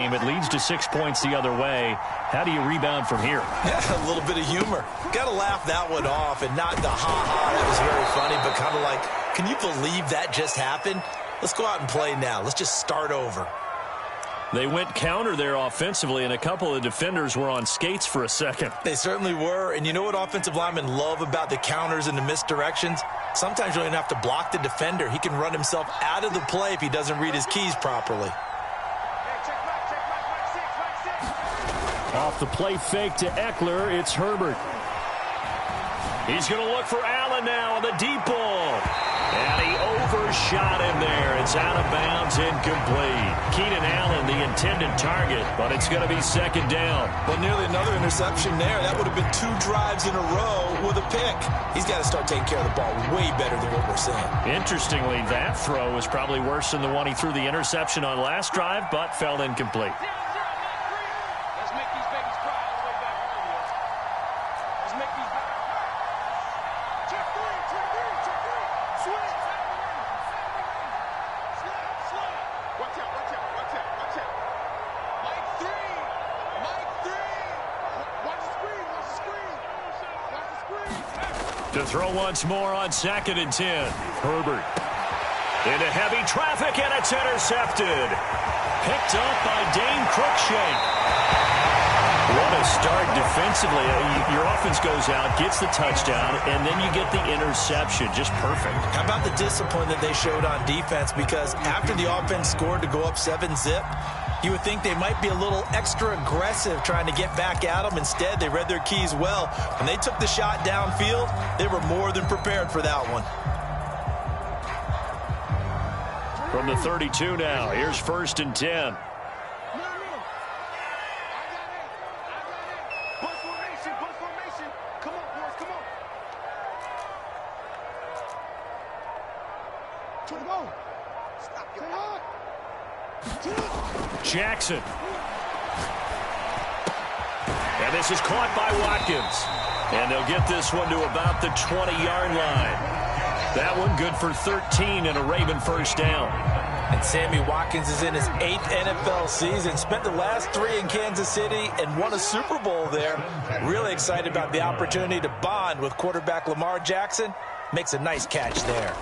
It leads to 6 points the other way. How do you rebound from here? Yeah, a little bit of humor. Got to laugh that one off and not the ha-ha. That was very funny, but kind of like, can you believe that just happened? Let's go out and play now. Let's just start over. They went counter there offensively, and a couple of defenders were on skates for a second. They certainly were, and you know what offensive linemen love about the counters and the misdirections? Sometimes you don't even have to block the defender. He can run himself out of the play if he doesn't read his keys properly. Off the play fake to Eckler, it's Herbert. He's going to look for Allen now on the deep ball. And he overshot him there. It's out of bounds, incomplete. Keenan Allen, the intended target, but it's going to be second down. Well, nearly another interception there. That would have been 2 drives in a row with a pick. He's got to start taking care of the ball way better than what we're seeing. Interestingly, that throw was probably worse than the one he threw the interception on last drive, but fell incomplete. To throw once more on 2nd and 10. Herbert into heavy traffic, and it's intercepted. Picked up by Dane Cruikshank. What a start defensively. Your offense goes out, gets the touchdown, and then you get the interception. Just perfect. How about the discipline that they showed on defense? Because after the offense scored to go up 7-zip, you would think they might be a little extra aggressive trying to get back at them. Instead, they read their keys well. When they took the shot downfield, they were more than prepared for that one. From the 32 now, here's 1st and 10. Jackson. And this is caught by Watkins. And they'll get this one to about the 20-yard line. That one good for 13 and a Raven first down. And Sammy Watkins is in his 8th NFL season. Spent the last 3 in Kansas City and won a Super Bowl there. Really excited about the opportunity to bond with quarterback Lamar Jackson. Makes a nice catch there.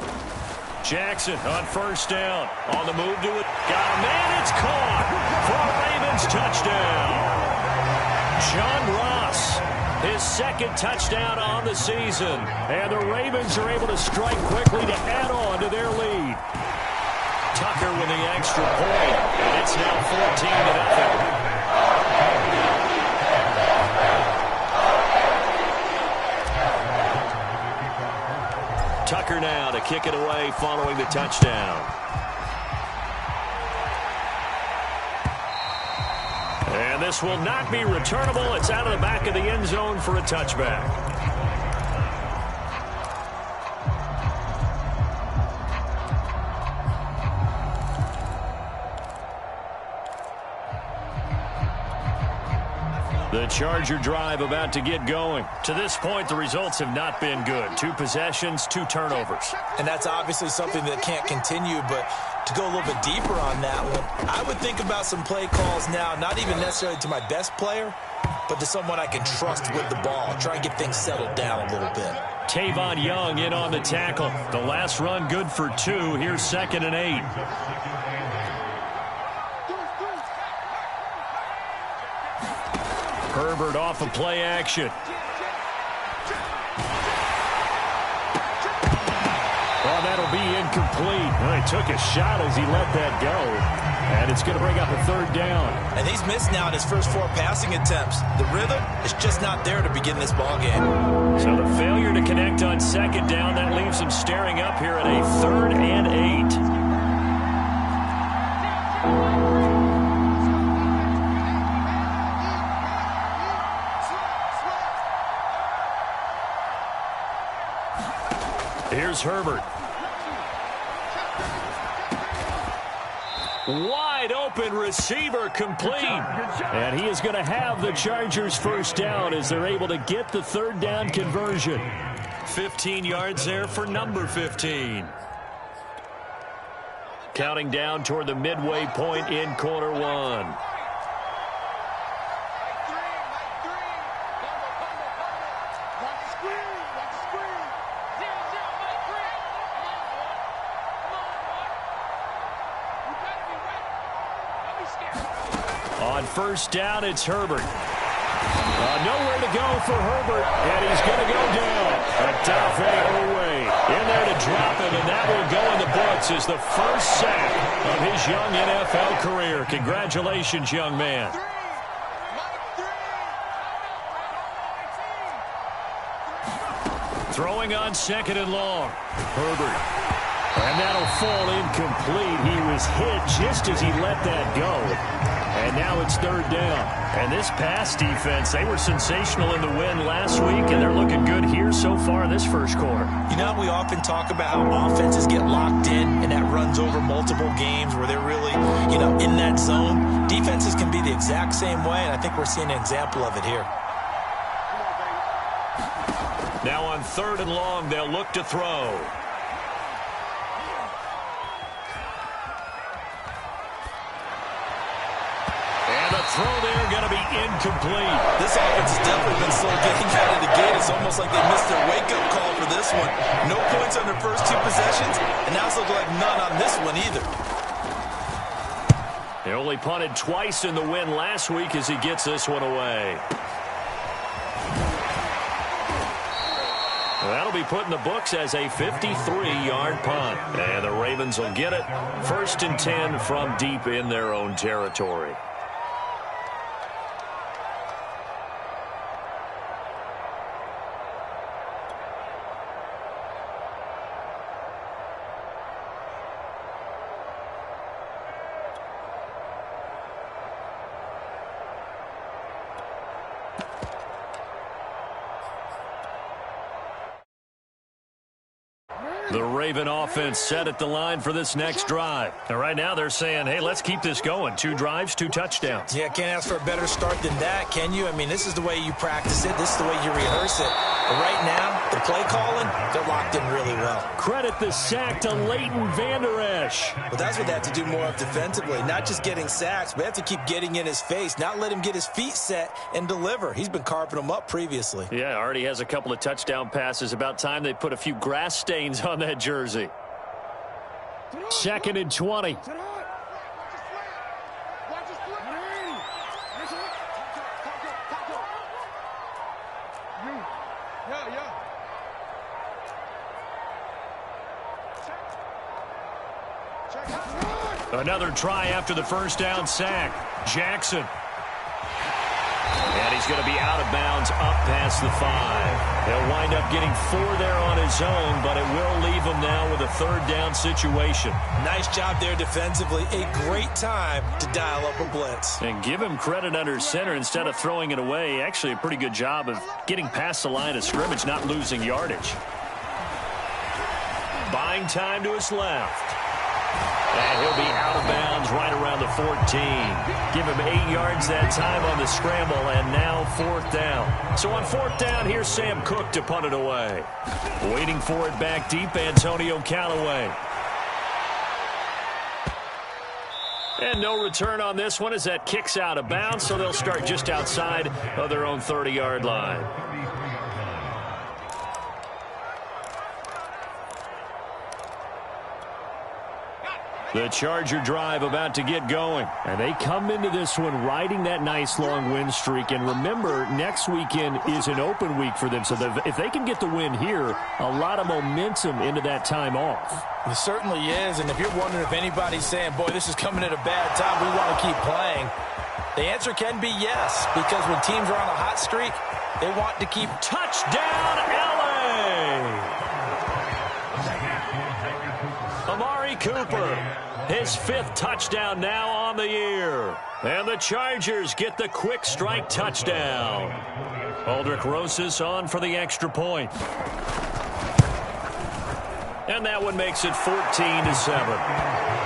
Jackson on 1st down. On the move to it. Got a man. It's caught for a Ravens touchdown. John Ross, his 2nd touchdown on the season. And the Ravens are able to strike quickly to add on to their lead. Tucker with the extra point. And it's now 14-0. Tucker now to kick it away following the touchdown. And this will not be returnable. It's out of the back of the end zone for a touchback. The Charger drive about to get going. To this point, the results have not been good. 2 possessions, 2 turnovers. And that's obviously something that can't continue, but to go a little bit deeper on that one, I would think about some play calls now, not even necessarily to my best player, but to someone I can trust with the ball. Try and get things settled down a little bit. Tavon Young in on the tackle. The last run good for 2. Here's 2nd and 8. Herbert off of play action. Well, that'll be incomplete. Well, he took a shot as he let that go. And it's going to bring up a 3rd down. And he's missed now in his first 4 passing attempts. The rhythm is just not there to begin this ball game. So the failure to connect on 2nd down, that leaves him staring up here at a 3rd and 8. Here's Herbert. Wide open receiver complete. And he is going to have the Chargers first down as they're able to get the 3rd down conversion. 15 yards there for number 15. Counting down toward the midway point in quarter 1. On first down, it's Herbert. Nowhere to go for Herbert, and he's going to go down. Adolfo away. In there to drop him, and that will go in the books as the first sack of his young NFL career. Congratulations, young man. Throwing on second and long. Herbert. And that'll fall incomplete. He was hit just as he let that go. And now it's third down. And this pass defense, they were sensational in the win last week, and they're looking good here so far in this first quarter. You know, we often talk about how offenses get locked in, and that runs over multiple games where they're really, in that zone. Defenses can be the exact same way, and I think we're seeing an example of it here. Now on third and long, they'll look to throw. And the throw there going to be incomplete. This offense has definitely been slow getting out of the gate. It's almost like they missed their wake-up call for this one. No points on their first two possessions, and now it's looking like none on this one either. They only punted twice in the win last week as he gets this one away. That'll be put in the books as a 53-yard punt. And the Ravens will get it. 1st and 10 from deep in their own territory. The Raven offense set at the line for this next drive. And right now they're saying, hey, let's keep this going. 2 drives, 2 touchdowns. Yeah, can't ask for a better start than that, can you? I mean, this is the way you practice it. This is the way you rehearse it. But right now, the play calling, they're locked in really well. Credit the sack to Leighton Vander Esch. But that's what they have to do more of defensively. Not just getting sacks, but they have to keep getting in his face, not let him get his feet set and deliver. He's been carving them up previously. Yeah, already has a couple of touchdown passes. About time they put a few grass stains on that jersey. 2nd and 20. Another try after the first down sack. Jackson. And he's going to be out of bounds up past the 5. He'll wind up getting 4 there on his own, but it will leave him now with a 3rd down situation. Nice job there defensively. A great time to dial up a blitz. And give him credit under center instead of throwing it away. Actually, a pretty good job of getting past the line of scrimmage, not losing yardage. Buying time to his left. And he'll be out of bounds right around the 14. Give him 8 yards that time on the scramble, and now 4th down. So on 4th down, here's Sam Cook to punt it away. Waiting for it back deep, Antonio Callaway. And no return on this one as that kicks out of bounds, so they'll start just outside of their own 30-yard line. The Charger drive about to get going. And they come into this one riding that nice long win streak. And remember, next weekend is an open week for them. So if they can get the win here, a lot of momentum into that time off. It certainly is. And if you're wondering if anybody's saying, boy, this is coming at a bad time, we want to keep playing, the answer can be yes. Because when teams are on a hot streak, they want to keep. Touchdown, LA! Amari Cooper, his 5th touchdown now on the year. And the Chargers get the quick strike touchdown. Aldrich Rosas on for the extra point. And that one makes it 14-7.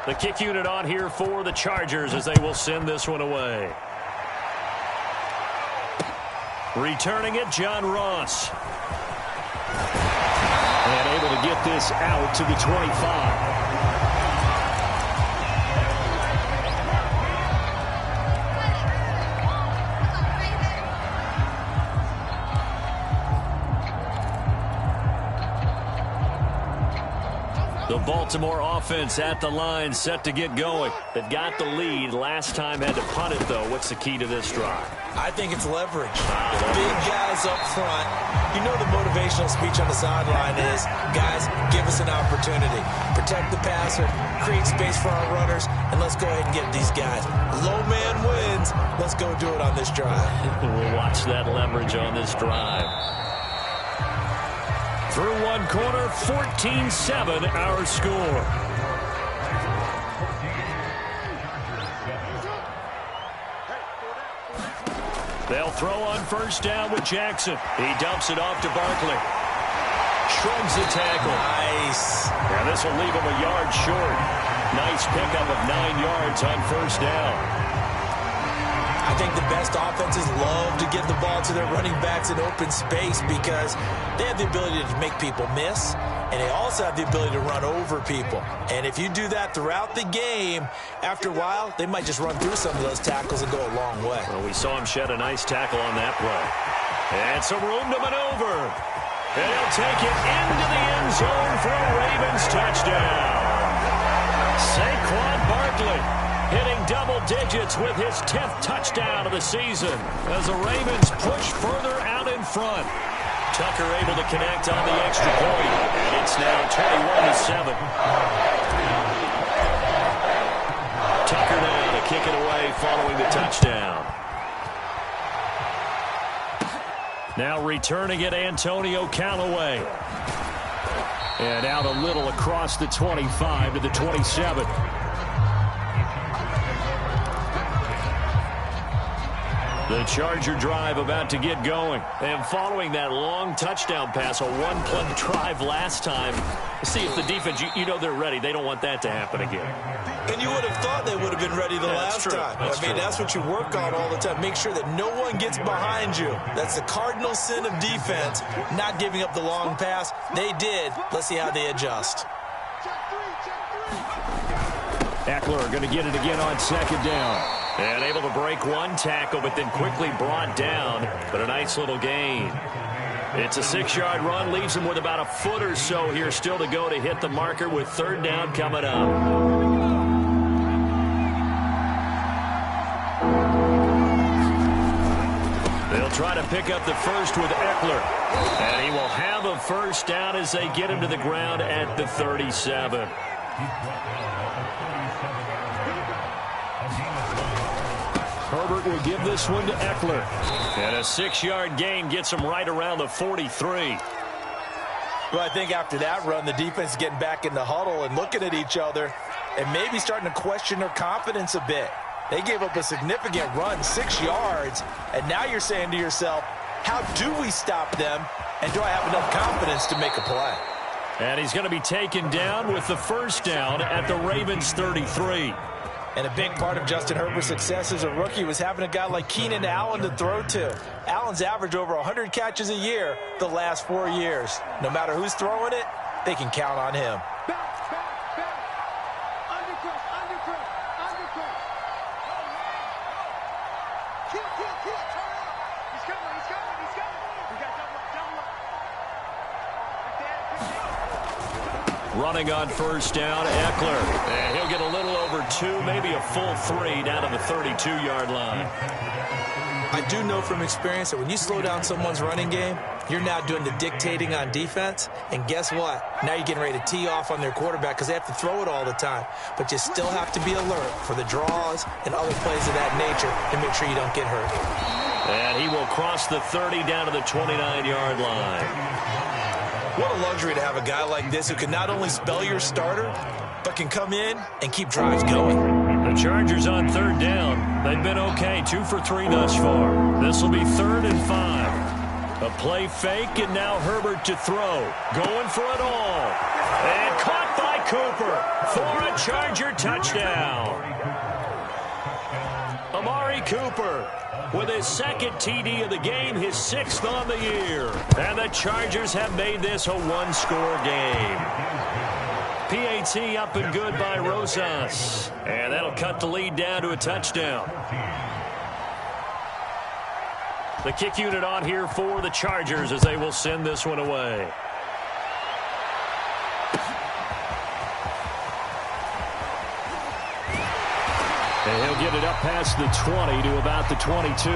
The kick unit on here for the Chargers as they will send this one away. Returning it, John Ross. get this out to the 25. The Baltimore offense at the line, set to get going. They've got the lead. Last time had to punt it, though. What's the key to this drive? I think it's leverage. The big guys up front. You know the motivational speech on the sideline is, guys, give us an opportunity. Protect the passer, create space for our runners, and let's go ahead and get these guys. Low man wins. Let's go do it on this drive. We'll watch that leverage on this drive. Through one quarter, 14-7 our score. They'll throw on first down with Jackson. He dumps it off to Barkley. Shrugs the tackle. Nice. Yeah, this will leave him a yard short. Nice pickup of 9 yards on first down. I think the best offenses love to give the ball to their running backs in open space because they have the ability to make people miss, and they also have the ability to run over people. And if you do that throughout the game, after a while, they might just run through some of those tackles and go a long way. Well, we saw him shed a nice tackle on that play. And some room to maneuver. And he'll take it into the end zone for a Ravens touchdown. Saquon Barkley hitting double digits with his 10th touchdown of the season as the Ravens push further out in front. Tucker able to connect on the extra point, and it's now 21-7. Tucker now to kick it away following the touchdown. Now returning it, Antonio Callaway. And out a little across the 25 to the 27. The Charger drive about to get going. And following that long touchdown pass, a one-play drive last time. See if the defense, you know they're ready. They don't want that to happen again. And you would have thought they would have been ready the last time. That's what you work on all the time. Make sure that no one gets behind you. That's the cardinal sin of defense, not giving up the long pass. They did. Let's see how they adjust. Eckler going to get it again on second down. And able to break one tackle, but then quickly brought down. But a nice little gain. It's a 6-yard run, leaves him with about a foot or so here still to go to hit the marker with third down coming up. They'll try to pick up the first with Eckler. And he will have a first down as they get him to the ground at the 37. Herbert will give this one to Eckler. And a 6-yard gain gets him right around the 43. Well, I think after that run, the defense is getting back in the huddle and looking at each other and maybe starting to question their confidence a bit. They gave up a significant run, 6 yards, and now you're saying to yourself, how do we stop them, and do I have enough confidence to make a play? And he's going to be taken down with the first down at the Ravens 33. And a big part of Justin Herbert's success as a rookie was having a guy like Keenan Allen to throw to. Allen's averaged over 100 catches a year the last 4 years. No matter who's throwing it, they can count on him. Running on first down, Eckler. And he'll get a little over 2, maybe a full 3 down to the 32-yard line. I do know from experience that when you slow down someone's running game, you're now doing the dictating on defense. And guess what? Now you're getting ready to tee off on their quarterback because they have to throw it all the time. But you still have to be alert for the draws and other plays of that nature to make sure you don't get hurt. And he will cross the 30 down to the 29-yard line. What a luxury to have a guy like this who can not only spell your starter, but can come in and keep drives going. The Chargers on third down. They've been okay, 2 for 3 thus far. This will be 3rd and 5. A play fake, and now Herbert to throw. Going for it all. And caught by Cooper for a Charger touchdown. Amari Cooper with his second TD of the game, his 6th on the year. And the Chargers have made this a one-score game. PAT up and good by Rosas. And that'll cut the lead down to a touchdown. The kick unit on here for the Chargers as they will send this one away. And he'll get it up past the 20 to about the 22.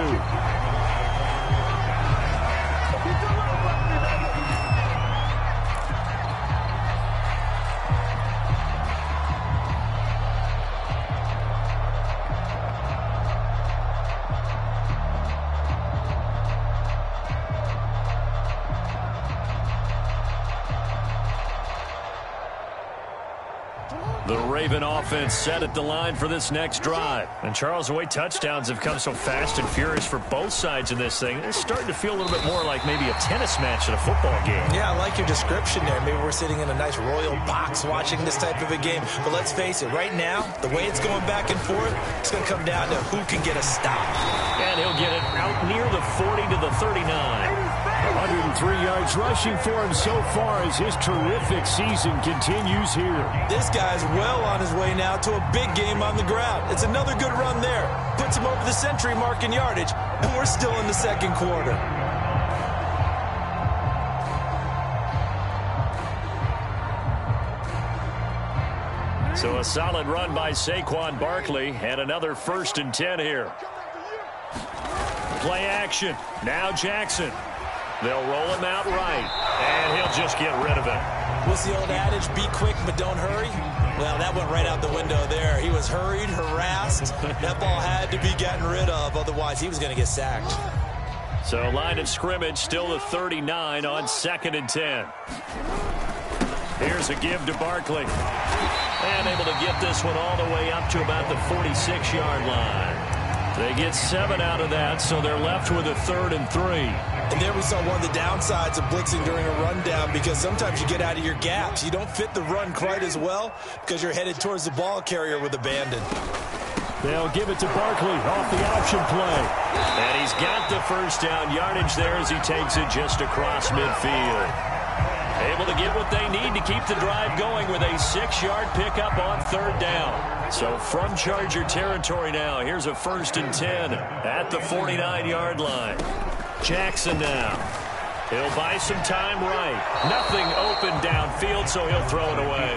The Raven offense set at the line for this next drive. And Charles, the way touchdowns have come so fast and furious for both sides of this thing, it's starting to feel a little bit more like maybe a tennis match at a football game. Yeah, I like your description there. Maybe we're sitting in a nice royal box watching this type of a game. But let's face it, right now, the way it's going back and forth, it's going to come down to who can get a stop. And he'll get it out near the 40 to the 39. 103 yards rushing for him so far as his terrific season continues here. This guy's well on his way now to a big game on the ground. It's another good run there. Puts him over the century mark in yardage, and we're still in the second quarter. So a solid run by Saquon Barkley, and another 1st and 10 here. Play action. Now Jackson. They'll roll him out right, and he'll just get rid of it. What's the old adage, be quick but don't hurry? Well, that went right out the window there. He was hurried, harassed. That ball had to be gotten rid of, otherwise he was going to get sacked. So line of scrimmage still the 39 on 2nd and 10. Here's a give to Barkley. And able to get this one all the way up to about the 46-yard line. They get 7 out of that, so they're left with a 3rd and 3. And there we saw one of the downsides of blitzing during a rundown, because sometimes you get out of your gaps. You don't fit the run quite as well because you're headed towards the ball carrier with abandon. They'll give it to Barkley off the option play. And he's got the 1st down yardage there as he takes it just across midfield. Able to get what they need to keep the drive going with a 6-yard pickup on 3rd down. So from Charger territory now, here's a 1st and 10 at the 49-yard line. Jackson now. He'll buy some time right. Nothing open downfield, so he'll throw it away.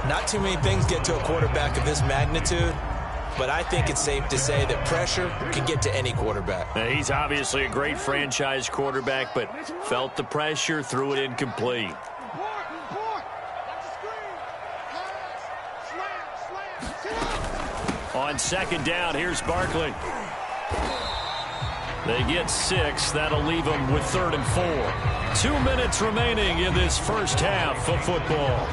Not too many things get to a quarterback of this magnitude, but I think it's safe to say that pressure can get to any quarterback. Now, he's obviously a great franchise quarterback, but felt the pressure, threw it incomplete. On 2nd down, here's Barkley. They get 6. That'll leave them with 3rd and 4. 2 minutes remaining in this first half of football.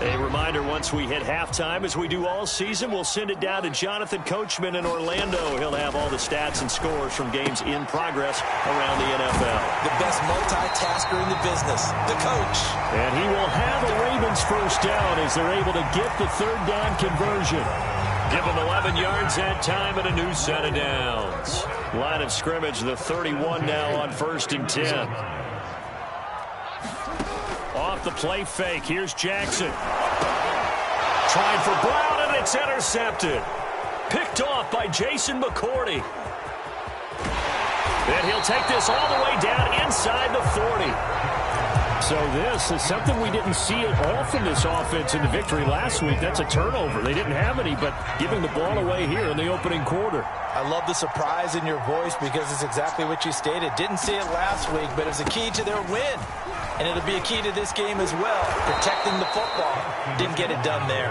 A reminder, once we hit halftime, as we do all season, we'll send it down to Jonathan Coachman in Orlando. He'll have all the stats and scores from games in progress around the NFL. The best multitasker in the business, the coach. And he will have a Ravens 1st down as they're able to get the 3rd down conversion. Give them 11 yards that time and a new set of downs. Line of scrimmage, the 31 now on 1st and 10. Off the play fake, here's Jackson. Trying for Brown, and it's intercepted. Picked off by Jason McCourty. And he'll take this all the way down inside the 40. So this is something we didn't see at all from this offense in the victory last week. That's a turnover. They didn't have any, but giving the ball away here in the opening quarter. I love the surprise in your voice because it's exactly what you stated. Didn't see it last week, but it was a key to their win. And it'll be a key to this game as well, protecting the football. Didn't get it done there.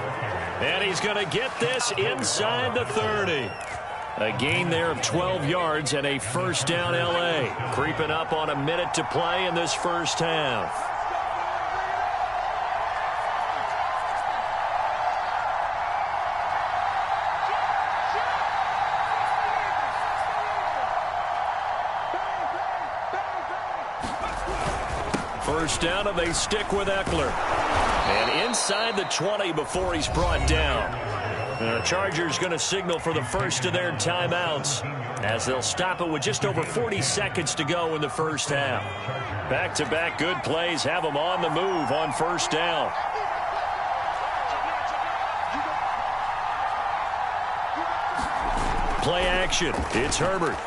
And he's going to get this inside the 30. A gain there of 12 yards and a 1st down L.A. Creeping up on a minute to play in this first half. First down, and they stick with Eckler. And inside the 20 before he's brought down. The Chargers going to signal for the first of their timeouts as they'll stop it with just over 40 seconds to go in the first half. Back-to-back good plays have them on the move on first down. Play action. It's Herbert.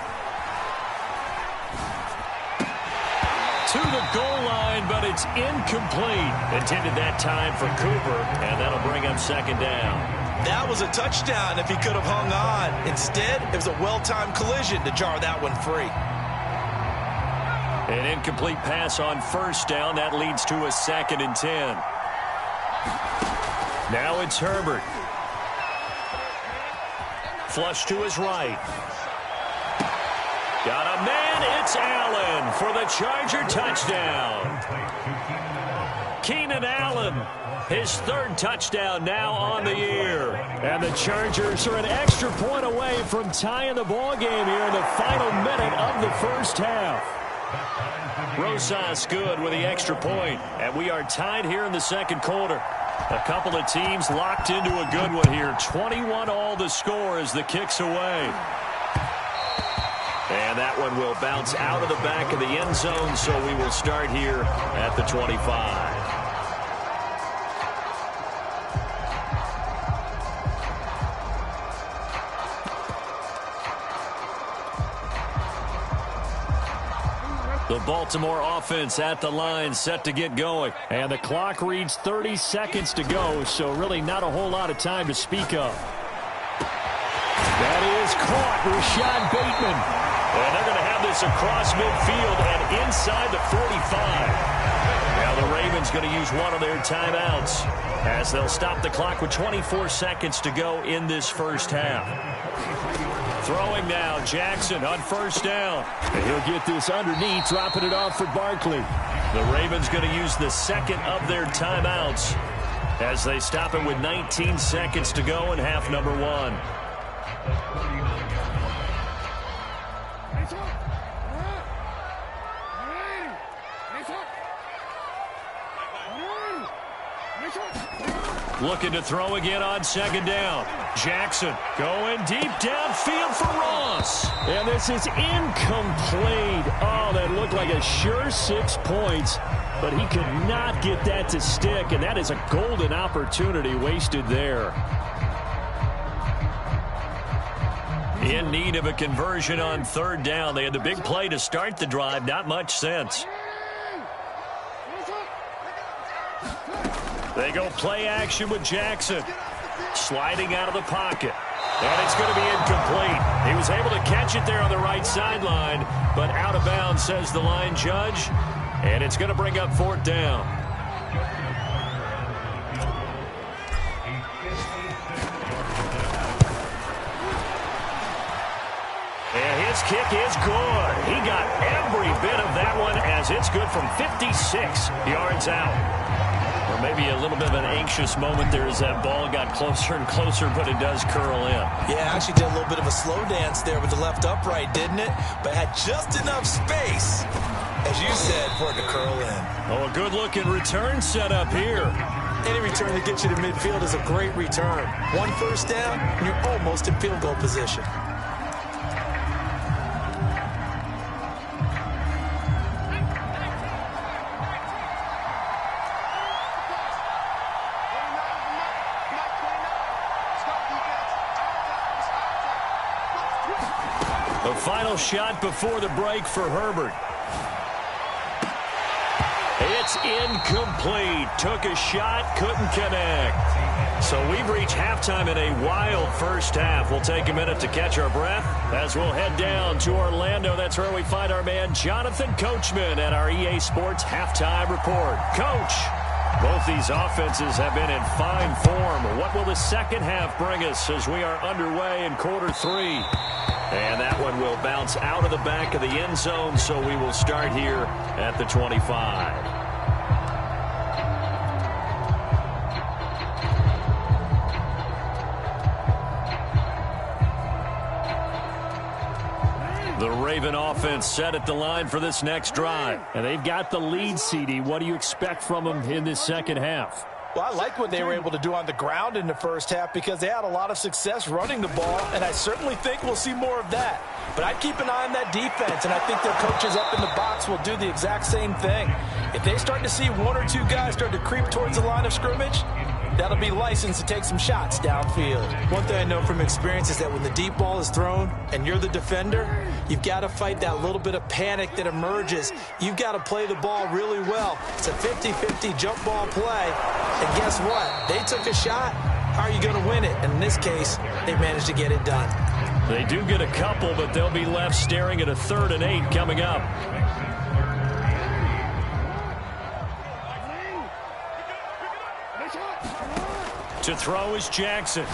To the goal line, but it's incomplete. Intended that time for Cooper, and that'll bring up second down. That was a touchdown if he could have hung on. Instead, it was a well-timed collision to jar that one free. An incomplete pass on first down. That leads to a 2nd and 10. Now it's Herbert. Flush to his right. Got a man. It's Allen for the Charger touchdown. Keenan Allen, his 3rd touchdown now on the year. And the Chargers are an extra point away from tying the ball game here in the final minute of the first half. Rosas good with the extra point, and we are tied here in the second quarter. A couple of teams locked into a good one here. 21-all the score as the kick's away. And that one will bounce out of the back of the end zone, so we will start here at the 25. The Baltimore offense at the line, set to get going. And the clock reads 30 seconds to go, so really not a whole lot of time to speak of. That is caught, Rashad Bateman. And they're going to have this across midfield and inside the 45. Now the Ravens going to use one of their timeouts as they'll stop the clock with 24 seconds to go in this first half. Throwing now, Jackson on first down. And he'll get this underneath, dropping it off for Barkley. The Ravens going to use the 2nd of their timeouts as they stop it with 19 seconds to go in half number 1. Looking to throw again on 2nd down. Jackson going deep downfield for Ross. And this is incomplete. Oh, that looked like a sure 6 points, but he could not get that to stick, and that is a golden opportunity wasted there. In need of a conversion on 3rd down. They had the big play to start the drive. Not much sense. They go play action with Jackson. Sliding out of the pocket. And it's going to be incomplete. He was able to catch it there on the right sideline, but out of bounds, says the line judge. And it's going to bring up 4th down. And his kick is good. He got every bit of that one as it's good from 56 yards out. Or maybe a little bit of an anxious moment there as that ball got closer and closer, but it does curl in. Yeah, actually did a little bit of a slow dance there with the left upright, didn't it? But had just enough space, as you said, for it to curl in. Oh, a good-looking return set up here. Any return that gets you to midfield is a great return. 1 first down, and you're almost in field goal position. The final shot before the break for Herbert. It's incomplete. Took a shot, couldn't connect. So we've reached halftime in a wild first half. We'll take a minute to catch our breath as we'll head down to Orlando. That's where we find our man Jonathan Coachman at our EA Sports Halftime Report. Coach, both these offenses have been in fine form. What will the second half bring us as we are underway in quarter 3? And that one will bounce out of the back of the end zone, so we will start here at the 25. The Raven offense set at the line for this next drive. And they've got the lead, CD. What do you expect from them in this second half? Well, I like what they were able to do on the ground in the first half because they had a lot of success running the ball, and I certainly think we'll see more of that. But I'd keep an eye on that defense, and I think their coaches up in the box will do the exact same thing. If they start to see one or two guys start to creep towards the line of scrimmage, that'll be licensed to take some shots downfield. One thing I know from experience is that when the deep ball is thrown and you're the defender, you've got to fight that little bit of panic that emerges. You've got to play the ball really well. It's a 50-50 jump ball play. And guess what? They took a shot. How are you going to win it? And in this case, they managed to get it done. They do get a couple, but they'll be left staring at a 3rd and 8 coming up. To throw is Jackson.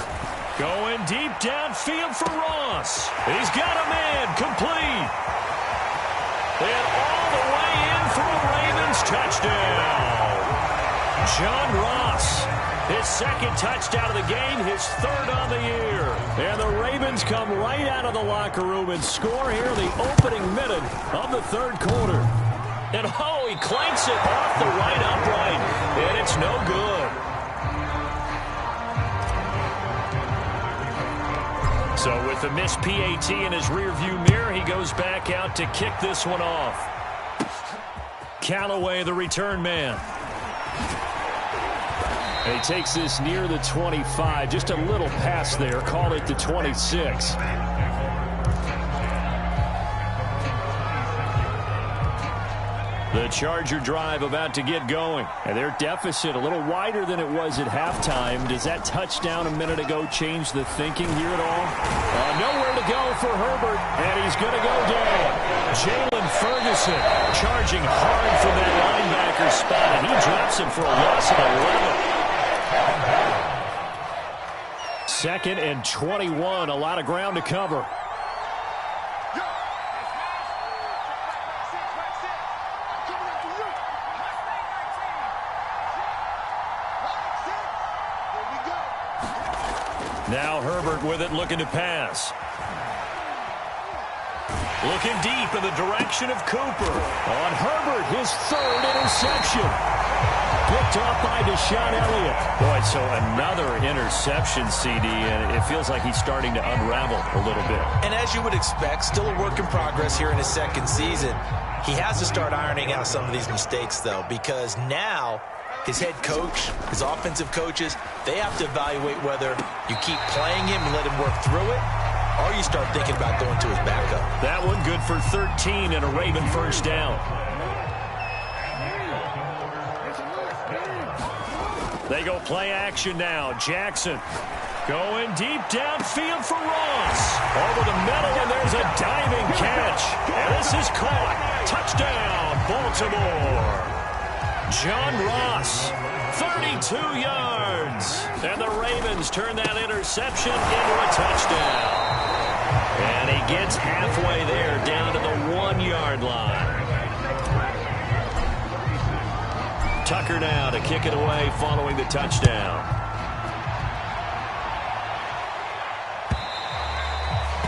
Going deep downfield for Ross. He's got a man complete. And all the way in for a Ravens touchdown. John Ross, his 2nd touchdown of the game, his 3rd on the year. And the Ravens come right out of the locker room and score here in the opening minute of the 3rd quarter. And he clanks it off the right upright, and it's no good. So with the missed PAT in his rearview mirror, he goes back out to kick this one off. Callaway, the return man. And he takes this near the 25. Just a little pass there. Call it the 26. The Charger drive about to get going. And their deficit a little wider than it was at halftime. Does that touchdown a minute ago change the thinking here at all? Nowhere to go for Herbert, and he's going to go down. Jalen Ferguson charging hard from that linebacker spot, and he drops him for a loss of 11. 2nd and 21, a lot of ground to cover. Now Herbert with it, looking to pass. Looking deep in the direction of Cooper. On Herbert, his 3rd interception. Picked off by Deshaun Elliott. Boy, so another interception, CD, and it feels like he's starting to unravel a little bit. And as you would expect, still a work in progress here in his 2nd season. He has to start ironing out some of these mistakes, though, because now his head coach, his offensive coaches, they have to evaluate whether you keep playing him and let him work through it, or you start thinking about going to his backup. That one good for 13 and a Raven 1st down. They go play action now. Jackson going deep downfield for Ross. Over the middle, and there's a diving catch. And this is caught. Touchdown, Baltimore. John Ross, 32 yards. And the Ravens turn that interception into a touchdown. And he gets halfway there, down to the 1-yard line. Tucker now to kick it away following the touchdown.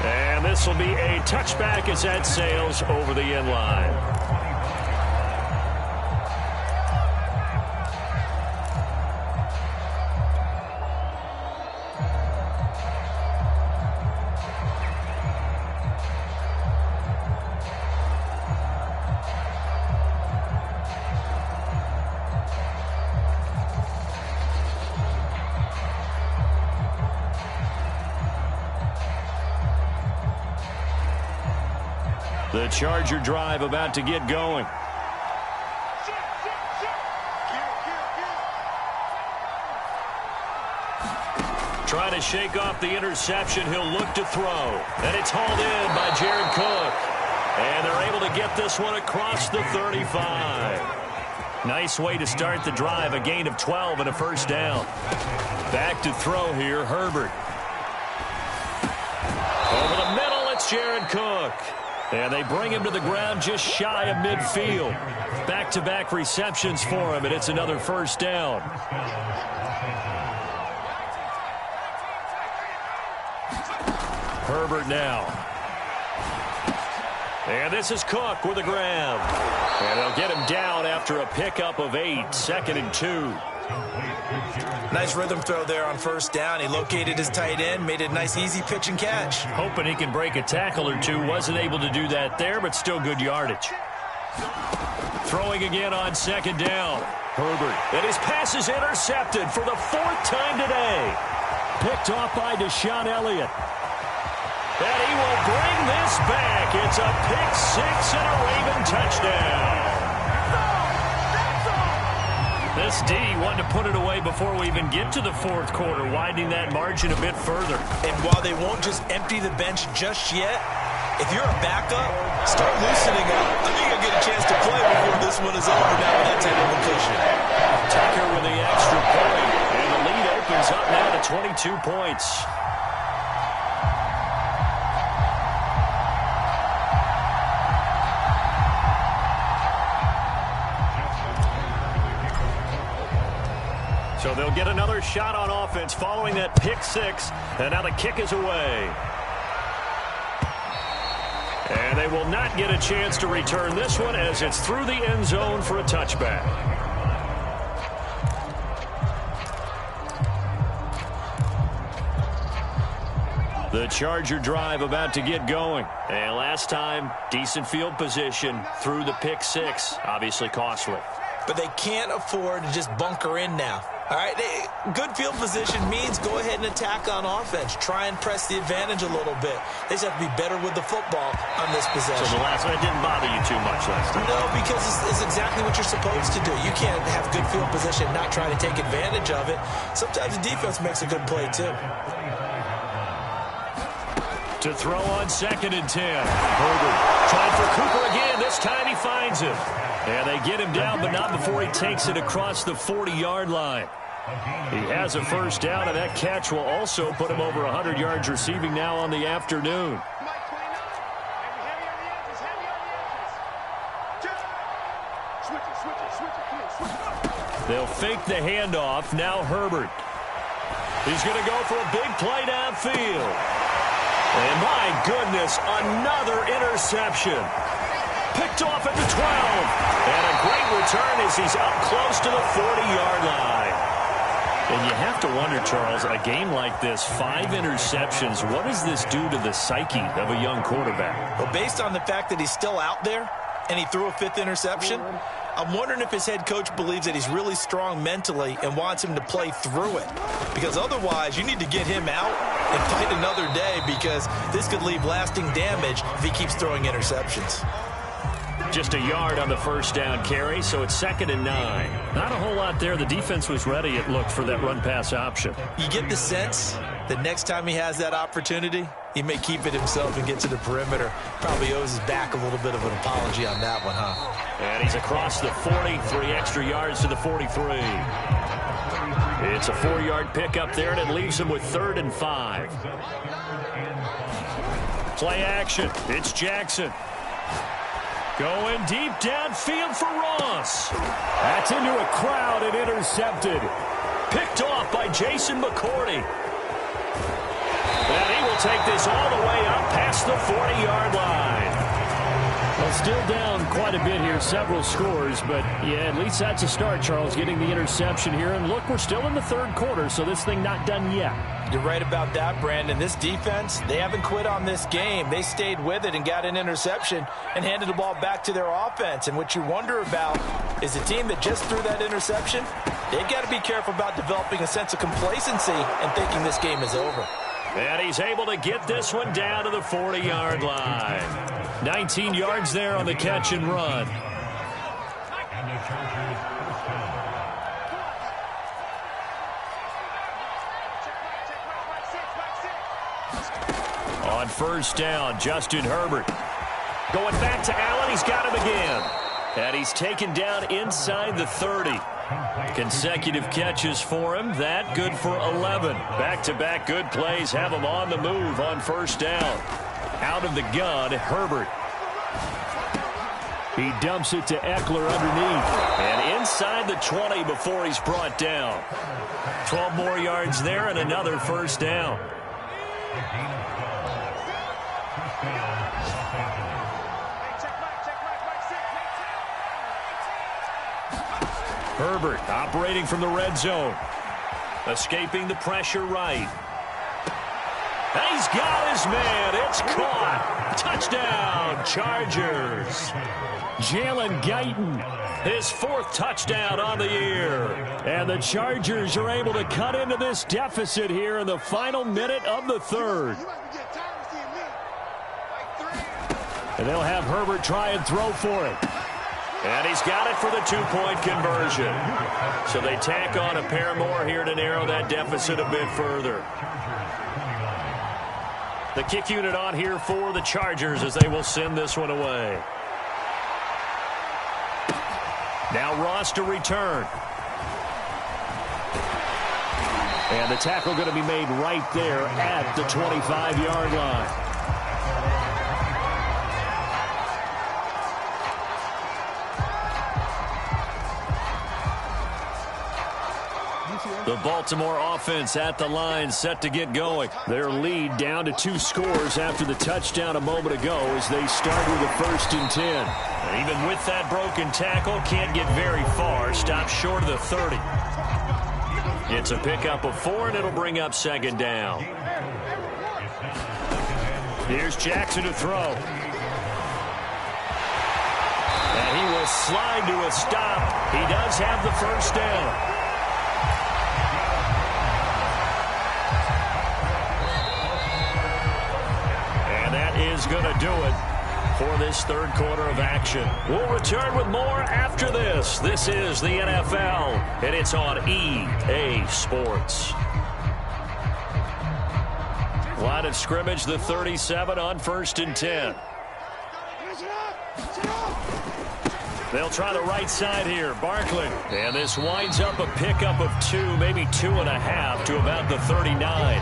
And this will be a touchback as that sails over the end line. The Charger drive about to get going. Trying to shake off the interception. He'll look to throw. And it's hauled in by Jared Cook. And they're able to get this one across the 35. Nice way to start the drive. A gain of 12 and a 1st down. Back to throw here, Herbert. Over the middle, it's Jared Cook. And they bring him to the ground just shy of midfield. Back-to-back receptions for him, and it's another 1st down. Herbert now. And this is Cook with a grab. And they'll get him down after a pickup of 8, 2nd and 2. Nice rhythm throw there on first down. He located his tight end, made a nice easy pitch and catch. Hoping he can break a tackle or two. Wasn't able to do that there, but still good yardage. Throwing again on 2nd down. Herbert. And his pass is intercepted for the 4th time today. Picked off by Deshaun Elliott. And he will bring this back. It's a pick 6 and a Raven touchdown. This D wanted to put it away before we even get to the 4th quarter, widening that margin a bit further. And while they won't just empty the bench just yet, if you're a backup, start loosening up. I think you'll get a chance to play before this one is over now with that type of completion. Tucker with the extra point, and the lead opens up now to 22 points. So they'll get another shot on offense following that pick 6, and now the kick is away. And they will not get a chance to return this one as it's through the end zone for a touchback. The Charger drive about to get going. And last time, decent field position through the pick 6. Obviously costly. But they can't afford to just bunker in now. All right, good field position means go ahead and attack on offense. Try and press the advantage a little bit. They just have to be better with the football on this possession. So the last one didn't bother you too much last time? No, because it's exactly what you're supposed to do. You can't have good field position and not try to take advantage of it. Sometimes the defense makes a good play, too. To throw on 2nd and 10. Herbert trying for Cooper again. This time he finds him. And they get him down, but not before he takes it across the 40-yard line. He has a first down, and that catch will also put him over 100 yards receiving now on the afternoon. They'll fake the handoff. Now Herbert. He's going to go for a big play downfield. And my goodness, another interception. Picked off at the 12. And a great return as he's up close to the 40-yard line. And you have to wonder, Charles, a game like this, 5 interceptions, what does this do to the psyche of a young quarterback? Well, based on the fact that he's still out there and he threw a 5th interception, I'm wondering if his head coach believes that he's really strong mentally and wants him to play through it. Because otherwise, you need to get him out and fight another day, because this could leave lasting damage if he keeps throwing interceptions. Just a yard on the first down carry, so it's 2nd and 9. Not a whole lot there. The defense was ready, it looked, for that run-pass option. You get the sense that next time he has that opportunity, he may keep it himself and get to the perimeter. Probably owes his back a little bit of an apology on that one, huh? And he's across the 40, 3 extra yards to the 43. It's a 4-yard pickup there, and it leaves him with 3rd and 5. Play action. It's Jackson. Going deep downfield for Ross. That's into a crowd and intercepted. Picked off by Jason McCourty. And he will take this all the way up past the 40-yard line. Well, still down quite a bit here, several scores, but yeah, at least that's a start, Charles, getting the interception here. And look, we're still in the 3rd quarter, so this thing not done yet. You're right about that, Brandon. This defense, they haven't quit on this game. They stayed with it and got an interception and handed the ball back to their offense. And what you wonder about is the team that just threw that interception, they've got to be careful about developing a sense of complacency and thinking this game is over. And he's able to get this one down to the 40-yard line. 19 yards there on the catch and run. On first down, Justin Herbert. Going back to Allen, he's got him again. And he's taken down inside the 30. Consecutive catches for him. That good for 11. Back-to-back good plays have him on the move on first down. Out of the gun, Herbert. He dumps it to Eckler underneath. And inside the 20 before he's brought down. 12 more yards there and another first down. Herbert operating from the red zone. Escaping the pressure right. He's got his man. It's caught. Touchdown, Chargers. Jalen Guyton, his 4th touchdown on the year. And the Chargers are able to cut into this deficit here in the final minute of the 3rd. And they'll have Herbert try and throw for it. And he's got it for the 2-point conversion. So they tack on a pair more here to narrow that deficit a bit further. The kick unit on here for the Chargers as they will send this one away. Now Ross to return. And the tackle going to be made right there at the 25-yard line. The Baltimore offense at the line set to get going. Their lead down to 2 scores after the touchdown a moment ago as they start with a 1st and 10. And even with that broken tackle, can't get very far. Stops short of the 30. It's a pickup of 4, and it'll bring up 2nd down. Here's Jackson to throw. And he will slide to a stop. He does have the 1st down. Is going to do it for this 3rd quarter of action. We'll return with more after this. This is the NFL, and it's on EA Sports. Line of scrimmage, the 37 on 1st and 10. They'll try the right side here. Barkley. And this winds up a pickup of 2, maybe 2.5 to about the 39.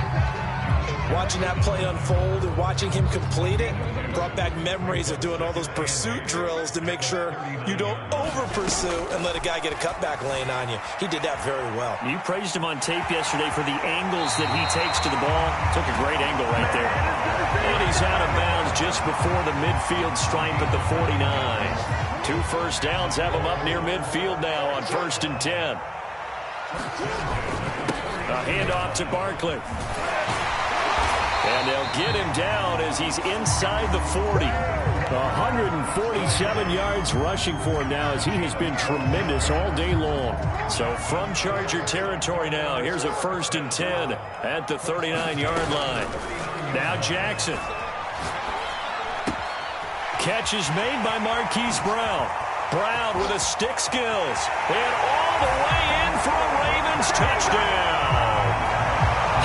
Watching that play unfold and watching him complete it brought back memories of doing all those pursuit drills to make sure you don't over-pursue and let a guy get a cutback lane on you. He did that very well. You praised him on tape yesterday for the angles that he takes to the ball. Took a great angle right there. And he's out of bounds just before the midfield stripe at the 49. 2 first downs have him up near midfield now on 1st and 10. A handoff to Barkley. And they'll get him down as he's inside the 40. 147 yards rushing for him now as he has been tremendous all day long. So from Charger territory now, here's a 1st and 10 at the 39-yard line. Now Jackson. Catch is made by Marquise Brown. Brown with the stick skills. And all the way in for a Ravens touchdown.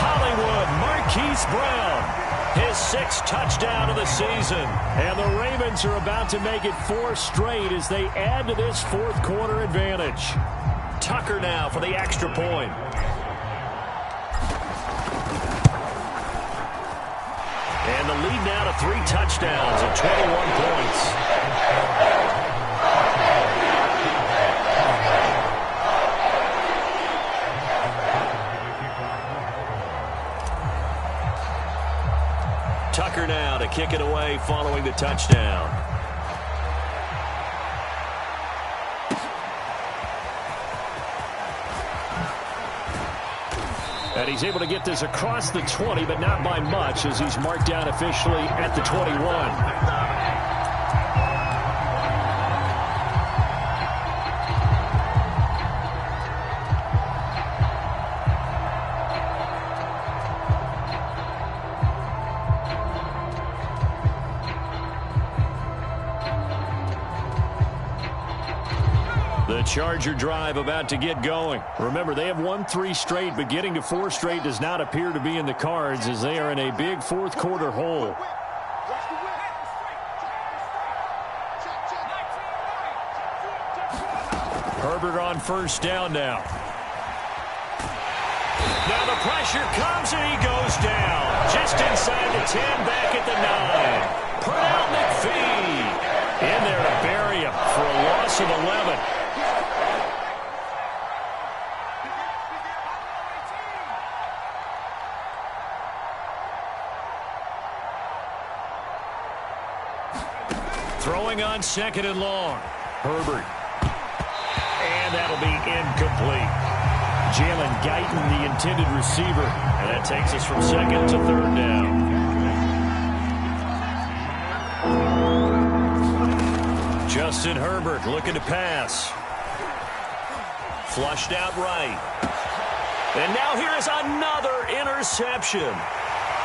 Hollywood, Marquise Brown, his 6th touchdown of the season. And the Ravens are about to make it 4 straight as they add to this 4th quarter advantage. Tucker now for the extra point. And the lead now to 3 touchdowns and 21 points. Tucker now to kick it away following the touchdown. And he's able to get this across the 20, but not by much as he's marked down officially at the 21. Charger drive about to get going. Remember, they have won 3 straight, but getting to 4 straight does not appear to be in the cards as they are in a big 4th quarter hole. Herbert on 1st down now. Now the pressure comes and he goes down. Just inside the 10, back at the 9. Pernell McPhee in there to bury him for a loss of 11. Throwing on 2nd and long. Herbert. And that'll be incomplete. Jalen Guyton, the intended receiver. And that takes us from second to third down. Justin Herbert looking to pass. Flushed out right. And now here is another interception.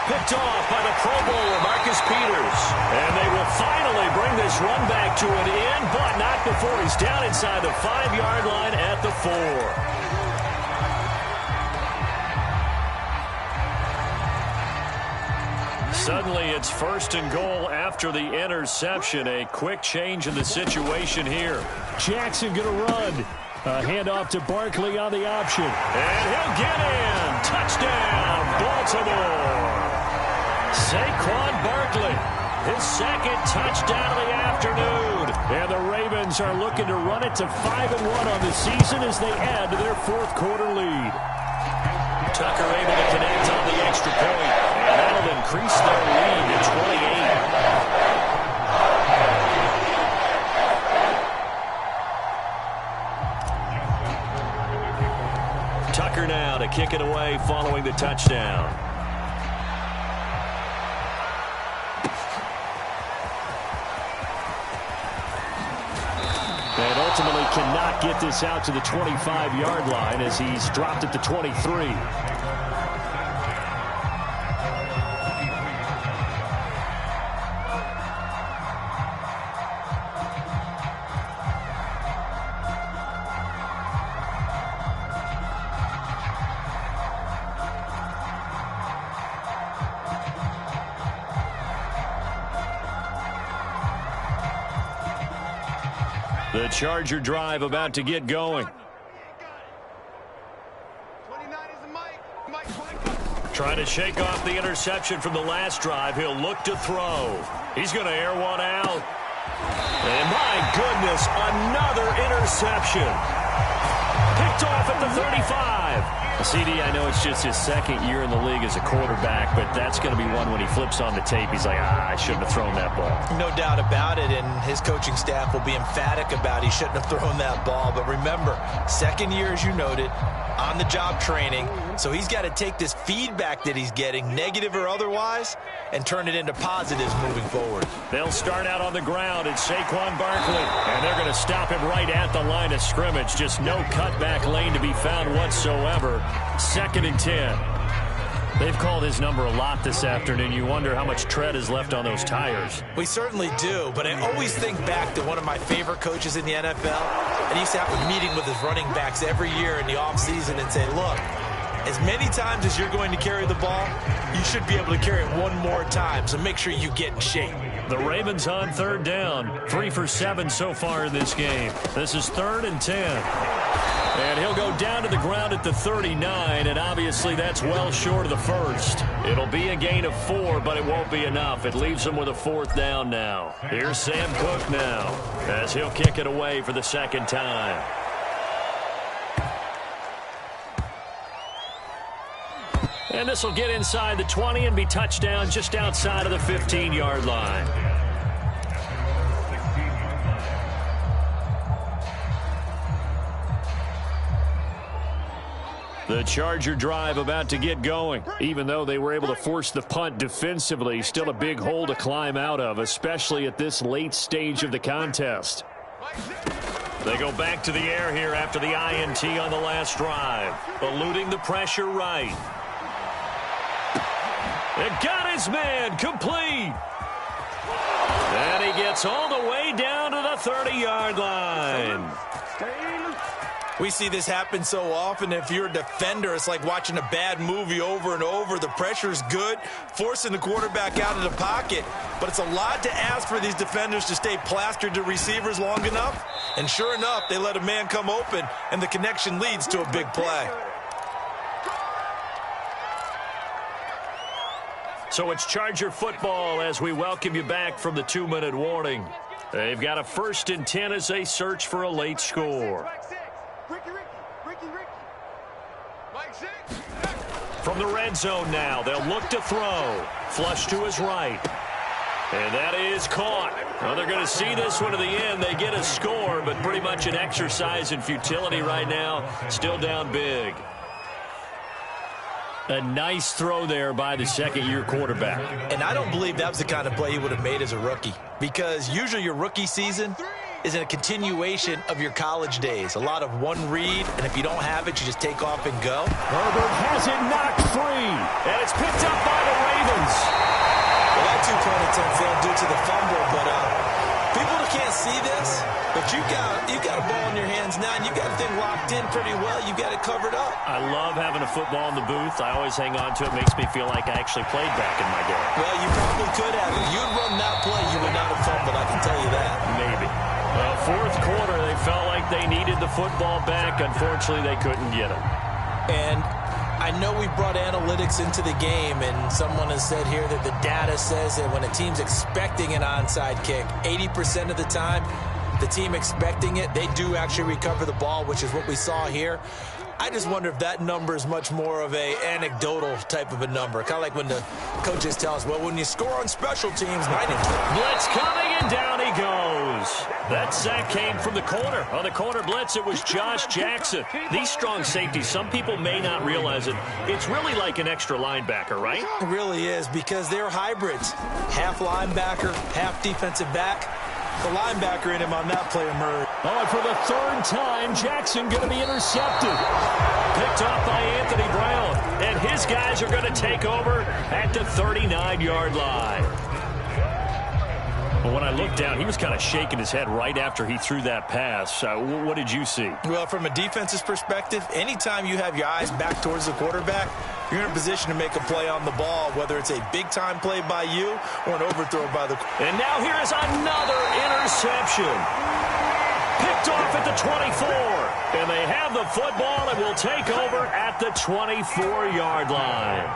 Picked off by the Pro Bowler, Marcus Peters. And they will finally bring this run back to an end, but not before he's down inside the 5-yard line at the 4. Suddenly, it's first and goal after the interception. A quick change in the situation here. Jackson going to run. A handoff to Barkley on the option. And he'll get in. Touchdown, Baltimore. Saquon Barkley, his second touchdown of the afternoon. And the Ravens are looking to run it to 5-1 on the season as they add to their fourth quarter lead. Tucker able to connect on the extra point. And that'll increase their lead to 28. Tucker now to kick it away following the touchdown. And ultimately cannot get this out to the 25-yard line as he's dropped at the 23. The Charger drive about to get going. Trying to shake off the interception from the last drive. He'll look to throw. He's going to air one out. And my goodness, another interception. Picked off at the 35. CD, I know it's just his second year in the league as a quarterback, but that's going to be one when he flips on the tape. He's like, I shouldn't have thrown that ball. No doubt about it, and his coaching staff will be emphatic about he shouldn't have thrown that ball. But remember, second year, as you noted, on-the-job training, so he's got to take this feedback that he's getting, negative or otherwise, and turn it into positives moving forward. They'll start out on the ground. It's Saquon Barkley, and they're going to stop him right at the line of scrimmage. Just no cutback lane to be found whatsoever. Second and 10. They've called his number a lot this afternoon. You wonder how much tread is left on those tires. We certainly do, but I always think back to one of my favorite coaches in the NFL, and he used to have a meeting with his running backs every year in the offseason and say, look, as many times as you're going to carry the ball, you should be able to carry it one more time, so make sure you get in shape. The Ravens on third down. 3 for 7 so far in this game. This is 3rd and 10. And he'll go down to the ground at the 39, and obviously that's well short of the first. It'll be a gain of 4, but it won't be enough. It leaves him with a 4th down now. Here's Sam Cook now as he'll kick it away for the second time. And this will get inside the 20 and be touchdown just outside of the 15-yard line. The Charger drive about to get going. Even though they were able to force the punt defensively, still a big hole to climb out of, especially at this late stage of the contest. They go back to the air here after the INT on the last drive. Eluding the pressure right. It got his man complete. And he gets all the way down to the 30-yard line. We see this happen so often. If you're a defender, it's like watching a bad movie over and over. The pressure's good, forcing the quarterback out of the pocket. But it's a lot to ask for these defenders to stay plastered to receivers long enough. And sure enough, they let a man come open, and the connection leads to a big play. So it's Charger football as we welcome you back from the 2-minute warning. They've got a 1st and 10 as they search for a late score. From the red zone now, they'll look to throw. Flush to his right. And that is caught. Well, they're going to see this one to the end. They get a score, score, but pretty much an exercise in futility right now. Still down big. A nice throw there by the second-year quarterback. And I don't believe that was the kind of play he would have made as a rookie, because usually your rookie season is a continuation of your college days. A lot of one read, and if you don't have it, you just take off and go. Herbert has it knocked free, and it's picked up by the Ravens. Well, that two-point attempt failed due to the fumble, but people can't see this, but you got a ball in your hands now, and you got the thing locked in pretty well. You got it covered up. I love having a football in the booth. I always hang on to it. Makes me feel like I actually played back in my day. Well, you probably could have. If you'd run that play, you would not have fumbled, I can tell you that. Maybe. Well, fourth quarter, they felt like they needed the football back. Unfortunately, they couldn't get it. And I know we brought analytics into the game, and someone has said here that the data says that when a team's expecting an onside kick, 80% of the time, the team expecting it, they do actually recover the ball, which is what we saw here. I just wonder if that number is much more of a anecdotal type of a number. Kind of like when the coaches tell us, well, when you score on special teams, 90. Blitz coming, and down he goes. That sack came from the corner. On the corner blitz, it was Josh Jackson. These strong safeties, some people may not realize it. It's really like an extra linebacker, right? It really is, because they're hybrids. Half linebacker, half defensive back. The linebacker in him on that play emerged. Oh, and for the third time, Jackson going to be intercepted. Picked off by Anthony Brown. And his guys are going to take over at the 39-yard line. But when I looked down, he was kind of shaking his head right after he threw that pass. What did you see? Well, from a defense's perspective, anytime you have your eyes back towards the quarterback, you're in a position to make a play on the ball, whether it's a big-time play by you or an overthrow by the... And now here is another interception. Picked off at the 24. And they have the football and will take over at the 24-yard line.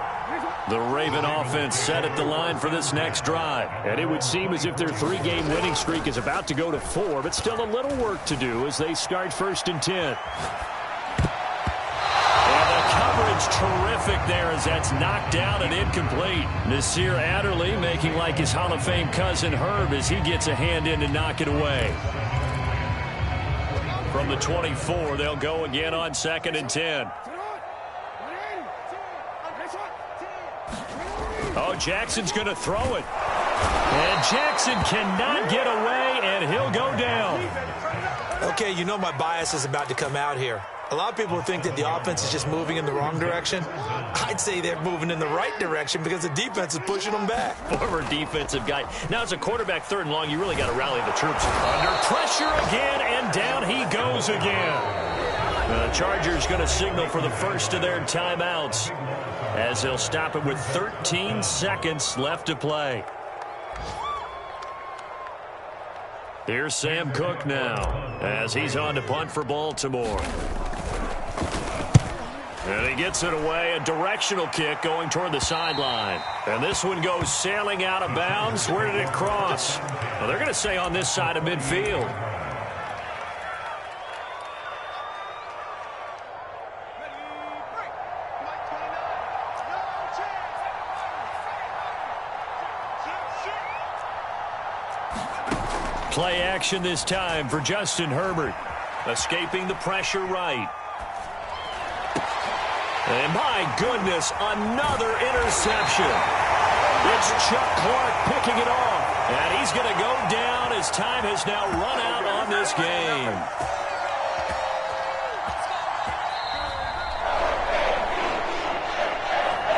The Raven offense set at the line for this next drive. And it would seem as if their three-game winning streak is about to go to 4, but still a little work to do as they start 1st and 10. Coverage terrific there as that's knocked down and incomplete. Nasir Adderley making like his Hall of Fame cousin Herb as he gets a hand in to knock it away. From the 24, they'll go again on 2nd and 10. Oh, Jackson's going to throw it. And Jackson cannot get away, and he'll go down. Okay, you know my bias is about to come out here. A lot of people think that the offense is just moving in the wrong direction. I'd say they're moving in the right direction because the defense is pushing them back. Former defensive guy. Now it's a quarterback 3rd and long. You really got to rally the troops. Under pressure again, and down he goes again. The Chargers going to signal for the first of their timeouts as they'll stop it with 13 seconds left to play. Here's Sam Cook now as he's on to punt for Baltimore. And he gets it away, a directional kick going toward the sideline. And this one goes sailing out of bounds. Where did it cross? Well, they're going to say on this side of midfield. Play action this time for Justin Herbert. Escaping the pressure right. And my goodness, another interception. It's Chuck Clark picking it off. And he's going to go down as time has now run out on this game.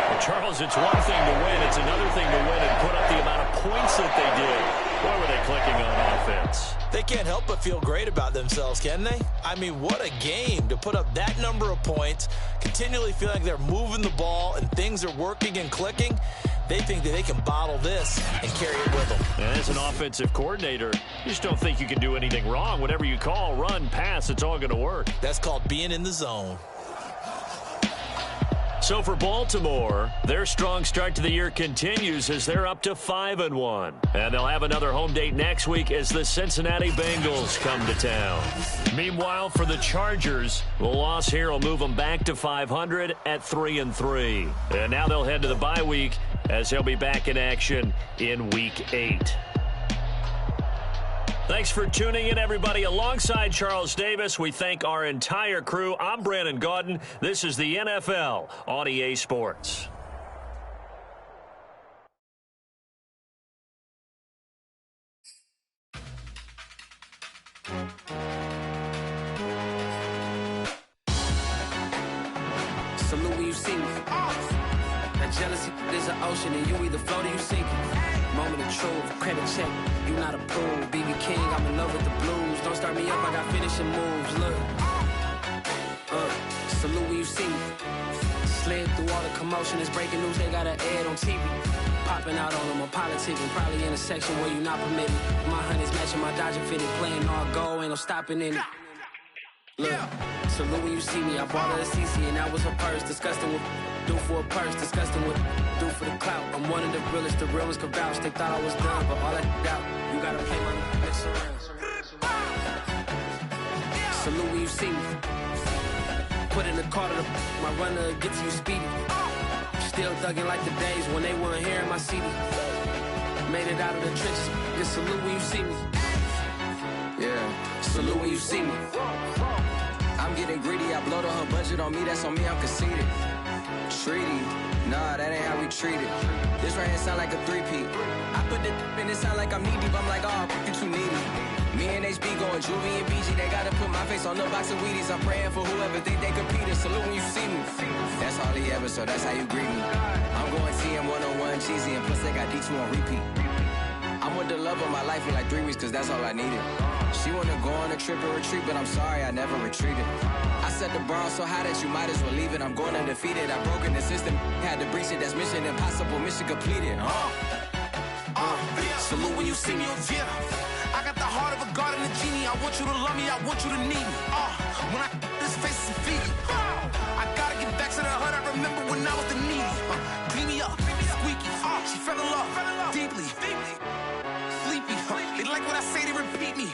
Well, Charles, it's one thing to win. It's another thing to win and put up the amount of points that they did. Why were they clicking on offense? They can't help but feel great about themselves, can they? I mean, what a game to put up that number of points, continually feeling like they're moving the ball and things are working and clicking. They think that they can bottle this and carry it with them. And as an offensive coordinator, you just don't think you can do anything wrong. Whatever you call, run, pass, it's all going to work. That's called being in the zone. So for Baltimore, their strong start to the year continues as they're up to 5-1. And they'll have another home date next week as the Cincinnati Bengals come to town. Meanwhile, for the Chargers, the loss here will move them back to 500 at 3-3. And now they'll head to the bye week as they'll be back in action in Week 8. Thanks for tuning in, everybody. Alongside Charles Davis, we thank our entire crew. I'm Brandon Gaudin. This is the NFL on EA Sports. Salute when you see me. That jealousy is an ocean, and you either float or you sink it. Moment of truth, credit check, you not approved. BB King, I'm in love with the blues. Don't start me up, I got finishing moves. Look, salute when you see me. Slid through all the commotion, it's breaking news, they got an ad on TV. Popping out on them, I'm politicking, probably in a section where you not permitted. My honey's matching my Dodger fitted, playing all goal, ain't no stopping in it. Look, salute when you see me, I bought her a CC and that was her purse. Disgusting with do for a purse, disgusting with do for the clout. I'm one of the realest could vouch. They thought I was done, but all I doubt, you gotta play my mix around. Salute when you see me. Put in the car to my runner, get to you speedy. Still thugging like the days when they weren't here in my CD. Made it out of the trenches, just salute when you see me. Yeah, salute when you see me. I'm getting greedy, I blowed on her budget on me, that's on me, I'm conceited. Treaty, nah, that ain't how we treat it. This right here sound like a three-peat. I put the in it sound like I'm knee deep, I'm like, oh, you too needy. Me and HB going Juvie and BG, they gotta put my face on the box of Wheaties. I'm praying for whoever think they competing. Salute when you see me. That's all he ever, so that's how you greet me. I'm going TM 101 cheesy, and plus they got D2 on repeat. I'm with the love of my life for like 3 weeks, cause that's all I needed. She wanna go on a trip or retreat, but I'm sorry, I never retreated. I set the bar so high that you might as well leave it. I'm going undefeated, I broke in the system, had to breach it, that's mission impossible, mission completed. Salute when you see me, yeah. I got the heart of a god and a genie. I want you to love me, I want you to need me. When I this face is feedy. I gotta get back to the hood, I remember when I was the needy. Clean me up, squeaky. She fell in love deeply. Sleepy. They like what I say, they repeat me.